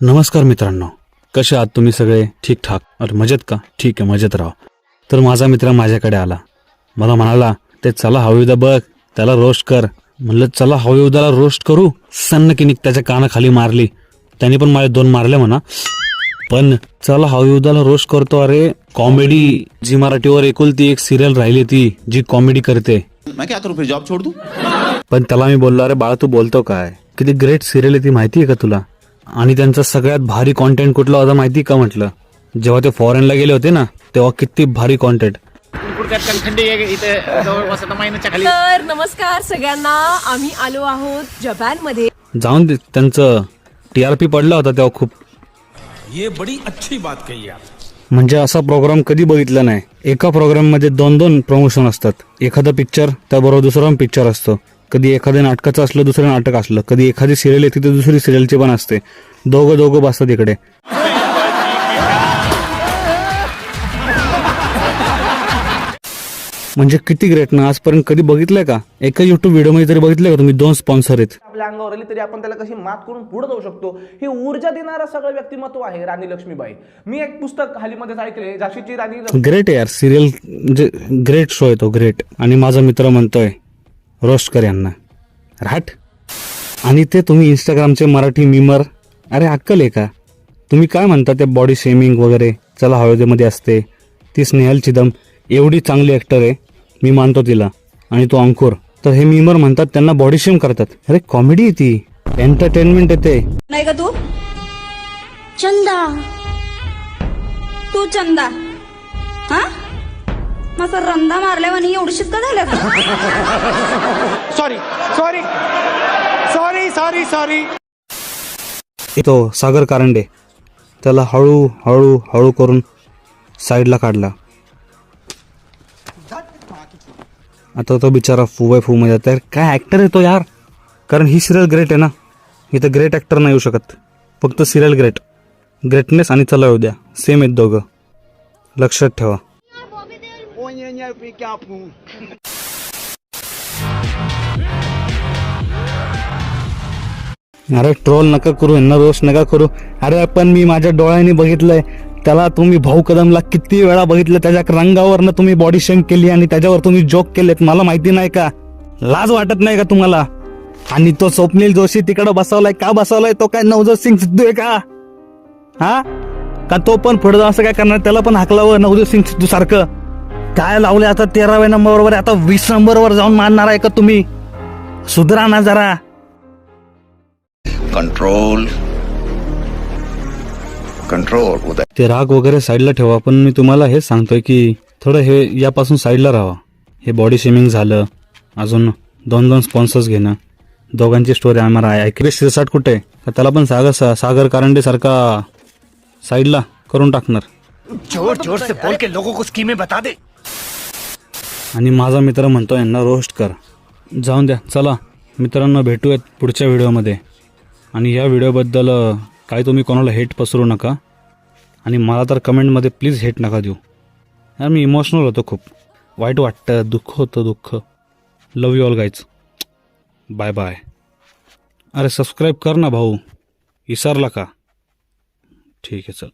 नमस्कार मित्रांनो, कसे आहात तुम्ही सगळे? ठीक ठाक? अरे मजेत का? ठीक आहे, मजेत राहा. तर माझा मित्र माझ्याकडे आला, मला म्हणाला ते चला हवेदा बघ, त्याला रोस्ट कर. म्हणलं चला हवेदाला रोस्ट करू. सन्नकिनिक त्याच्या कानाखाली मारली, त्याने पण माझ्या 2 मारल्या म्हणा. पण चला हवेदाला रोस्ट करतो. अरे कॉमेडी जी मराठीवर एकुलती एक सिरियल राहिली ती जी कॉमेडी करते. मैं क्या करूं फिर, जॉब छोड़ दूं? पण त्याला मी बोललो, अरे बाळा तू बोलतो काय? किती ग्रेट सिरियल आहे ती माहिती आहे का तुला? आणि त्यांचा सगळ्यात भारी कॉन्टेंट कुठला होता माहिती का? म्हटलं जेव्हा ते फॉरेनला गेले होते ना, तेव्हा किती भारी कॉन्टेंट. तर नमस्कार सगळ्यांना, आम्ही आलो आहोत जपानमध्ये. जाऊन दे, त्यांचं TRP पडला होता तेव्हा खूप. ये बड़ी अच्छी बात कही आप. म्हणजे असा प्रोग्राम कधी बघितला नाही. एका प्रोग्राम मध्ये 2 प्रमोशन असतात. एखादा पिक्चर त्याबरोबर दुसरा पिक्चर असतो. कधी एखाद्या नाटकाचं असलं, दुसरं नाटक असलं. कधी एखादी सिरियल येते तर दुसरी सिरियलची पण असते. दोघं बसतात इकडे. म्हणजे किती ग्रेट ना. आजपर्यंत कधी बघितलंय का? एका युट्यूब व्हिडिओ मध्ये तरी बघितलंय का तुम्ही? 2 स्पॉन्सर आहेत. आपल्या अंगावर आली तरी आपण त्याला कशी मात करून पुढे जाऊ शकतो, ही ऊर्जा देणारा सगळं व्यक्तिमत्व आहे राणी लक्ष्मीबाई. मी एक पुस्तक हालीमध्येच ऐकले, झाशीची राणी. ग्रेट आहे यार सिरियल, म्हणजे ग्रेट शो आहे तो, ग्रेट. आणि माझा मित्र म्हणतोय रोस्ट कर यांना, राहट. आणि ते तुम्ही इंस्टाग्रामचे मराठी मीमर, अरे अक्कल आहे का? तुम्ही काय म्हणता ते बॉडी शेमिंग वगैरे? चला हवेमध्ये असते ती स्नेहल चिदम, एवढी चांगली ऍक्टर आहे, मी मानतो तिला. आणि तो अंकुर, तर हे मीमर म्हणतात त्यांना बॉडी शेम करतात. अरे कॉमेडी आहे ती, एंटरटेनमेंट येते. नाही का तू चंदा? तू चंदा हा माझा रंदा मारल्यावानी एवढीशीच का झाल्या का? Sorry sorry sorry sorry sorry. तो सागर कारंडे, त्याला हळू हळू हळू करून साईडला काढला. आता तो बिचारा फू बाय फू मध्ये जात. काय ऍक्टर आहे तो यार. कारण ही सिरियल ग्रेट आहे ना, इथं ग्रेट ऍक्टर नाही येऊ शकत, फक्त सिरियल ग्रेट. ग्रेटनेस आणि चला येऊ द्या सेम आहेत दोघं, लक्षात ठेवा. अरे ट्रोल नका करू, यांना रोस्ट नका करू. अरे पण मी माझ्या डोळ्यांनी बघितलंय त्याला. तुम्ही भाऊ कदमला किती वेळा बघितलं, त्याच्या रंगावरनं तुम्ही बॉडी शेम केली आणि त्याच्यावर तुम्ही जोक केलेत. मला माहिती नाही का? लाज वाटत नाही का तुम्हाला? आणि तो स्वप्नील जोशी तिकडं बसवलाय, का बसवलाय? तो काय नवजोत सिंग सिद्धू आहे का? हा का तो पण पुढे असं काय करणार? त्याला पण हाकलावं नवजोत सिंग सिद्धू सारखं. काय लावले आता 13व्या नंबरवर, आता 20 नंबरवर जाऊन मानणार आहे का तुम्ही? सुधरा ना जरा. Control control. ते राग वगैरे साईडला ठेवा. पण मी तुम्हाला हेच सांगतोय की थोडं हे यापासून साईडला राहा. हे बॉडी शेमिंग झालं, अजून 2 स्पॉन्सर्स घेणं, दोघांची स्टोरी आम्हाला ऐकली. शिरसाट कुठे? त्याला पण सागर कारंडे सारखा साईडला करून टाकणार. जोर जोर से बोल के लोगों को स्कीमें बता दे. आणि माझा मित्र म्हणतो यांना रोस्ट कर. जाऊन द्या, चला मित्रांनो भेटूयात पुढच्या व्हिडिओमध्ये. आणि या व्हिडिओबद्दल काही तुम्ही कोणाला हेट पसरू नका. आणि मला तर कमेंटमध्ये प्लीज हेट नका देऊ यार. मी इमोशनल होतो, खूप वाईट वाटतं, दुःख होतं, दुःख. Love you all guys, bye bye. अरे सबस्क्राईब कर ना भाऊ, विसरला का? ठीक आहे चल.